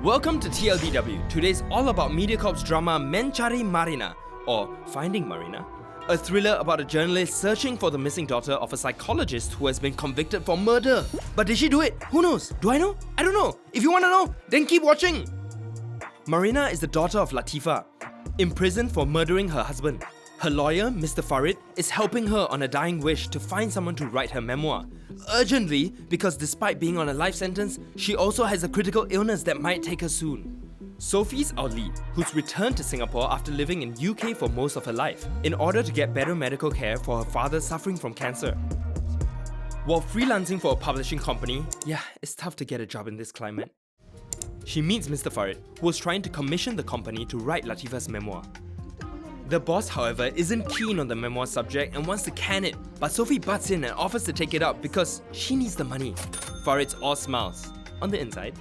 Welcome to TLDW. Today's all about Mediacorp's drama Mencari Marina, or Finding Marina, a thriller about a journalist searching for the missing daughter of a psychologist who has been convicted for murder. But did she do it? Who knows? Do I know? I don't know. If you want to know, then keep watching. Marina is the daughter of Latifa, imprisoned for murdering her husband. Her lawyer, Mr. Farid, is helping her on a dying wish to find someone to write her memoir. Urgently, because despite being on a life sentence, she also has a critical illness that might take her soon. Sophie's our lead, who's returned to Singapore after living in UK for most of her life, in order to get better medical care for her father suffering from cancer. While freelancing for a publishing company, it's tough to get a job in this climate. She meets Mr. Farid, who was trying to commission the company to write Latifa's memoir. The boss, however, isn't keen on the memoir subject and wants to can it, but Sophie butts in and offers to take it up because she needs the money. Farid's all smiles. On the inside,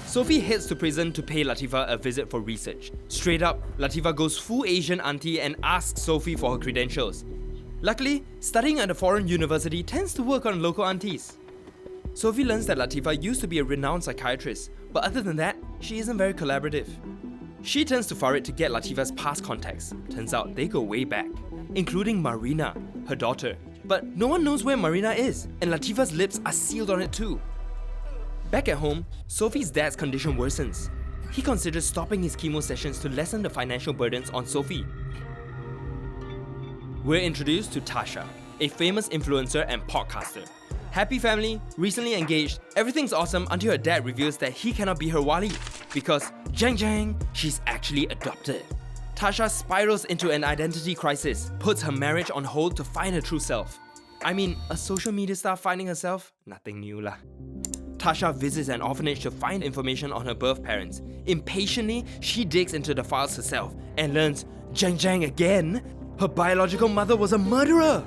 Sophie heads to prison to pay Latifa a visit for research. Straight up, Latifa goes full Asian auntie and asks Sophie for her credentials. Luckily, studying at a foreign university tends to work on local aunties. Sophie learns that Latifa used to be a renowned psychiatrist, but other than that, she isn't very collaborative. She turns to Farid to get Latifa's past contacts. Turns out they go way back, including Marina, her daughter. But no one knows where Marina is, and Latifa's lips are sealed on it too. Back at home, Sophie's dad's condition worsens. He considers stopping his chemo sessions to lessen the financial burdens on Sophie. We're introduced to Tasha, a famous influencer and podcaster. Happy family, recently engaged, everything's awesome until her dad reveals that he cannot be her wali because, jang, she's actually adopted. Tasha spirals into an identity crisis, puts her marriage on hold to find her true self. I mean, a social media star finding herself? Nothing new lah. Tasha visits an orphanage to find information on her birth parents. Impatiently, she digs into the files herself and learns, jang again, her biological mother was a murderer.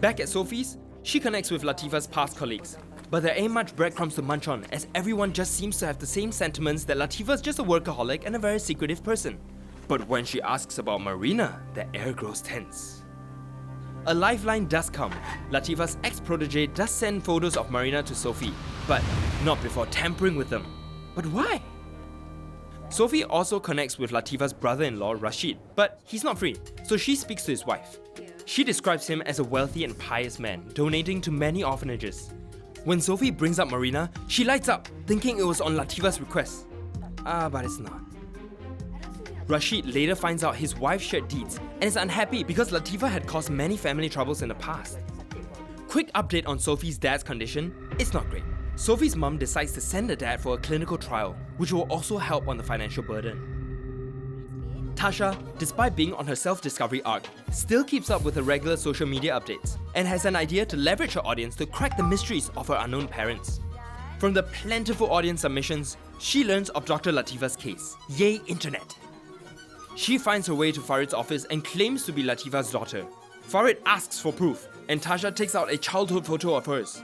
Back at Sophie's, she connects with Latifa's past colleagues, but there ain't much breadcrumbs to munch on as everyone just seems to have the same sentiments that Latifa's just a workaholic and a very secretive person. But when she asks about Marina, the air grows tense. A lifeline does come. Latifa's ex-protege does send photos of Marina to Sophie, but not before tampering with them. But why? Sophie also connects with Latifa's brother-in-law Rashid, but he's not free, so she speaks to his wife. She describes him as a wealthy and pious man, donating to many orphanages. When Sophie brings up Marina, she lights up, thinking it was on Latifa's request. But it's not. Rashid later finds out his wife shared deeds and is unhappy because Latifa had caused many family troubles in the past. Quick update on Sophie's dad's condition, it's not great. Sophie's mum decides to send the dad for a clinical trial, which will also help on the financial burden. Tasha, despite being on her self-discovery arc, still keeps up with her regular social media updates and has an idea to leverage her audience to crack the mysteries of her unknown parents. From the plentiful audience submissions, she learns of Dr. Latifa's case. Yay, internet! She finds her way to Farid's office and claims to be Latifa's daughter. Farid asks for proof, and Tasha takes out a childhood photo of hers.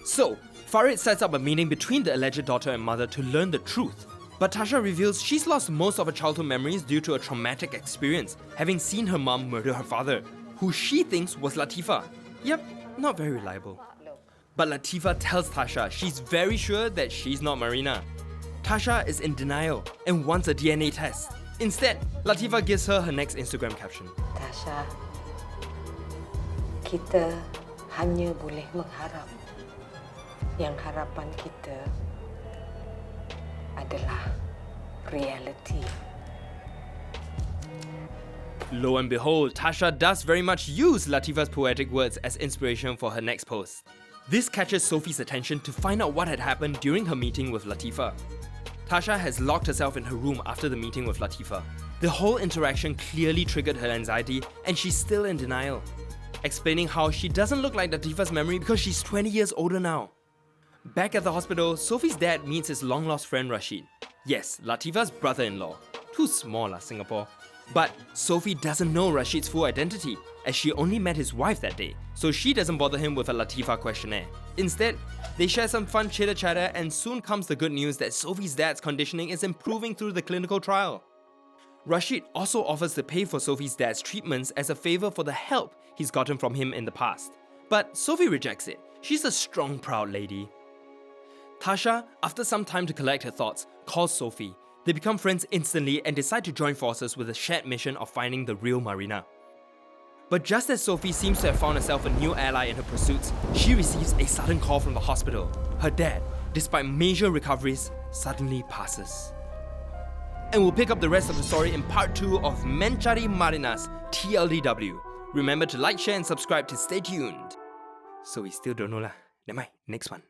So, Farid sets up a meeting between the alleged daughter and mother to learn the truth. But Tasha reveals she's lost most of her childhood memories due to a traumatic experience, having seen her mom murder her father, who she thinks was Latifa. Yep, not very reliable. But Latifa tells Tasha she's very sure that she's not Marina. Tasha is in denial and wants a DNA test. Instead, Latifa gives her her next Instagram caption. Tasha, kita hanya boleh mengharap. Yang harapan kita adalah reality. Lo and behold, Tasha does very much use Latifa's poetic words as inspiration for her next post. This catches Sophie's attention to find out what had happened during her meeting with Latifa. Tasha has locked herself in her room after the meeting with Latifa. The whole interaction clearly triggered her anxiety and she's still in denial, explaining how she doesn't look like Latifa's memory because she's 20 years older now. Back at the hospital, Sophie's dad meets his long-lost friend Rashid. Yes, Latifa's brother-in-law. Too small, Singapore. But Sophie doesn't know Rashid's full identity, as she only met his wife that day, so she doesn't bother him with a Latifa questionnaire. Instead, they share some fun chitter-chatter and soon comes the good news that Sophie's dad's conditioning is improving through the clinical trial. Rashid also offers to pay for Sophie's dad's treatments as a favor for the help he's gotten from him in the past. But Sophie rejects it. She's a strong, proud lady. Tasha, after some time to collect her thoughts, calls Sophie. They become friends instantly and decide to join forces with a shared mission of finding the real Marina. But just as Sophie seems to have found herself a new ally in her pursuits, she receives a sudden call from the hospital. Her dad, despite major recoveries, suddenly passes. And we'll pick up the rest of the story in part 2 of Mencari Marina's TLDW. Remember to like, share and subscribe to stay tuned. So we still don't know lah. Never mind, next one.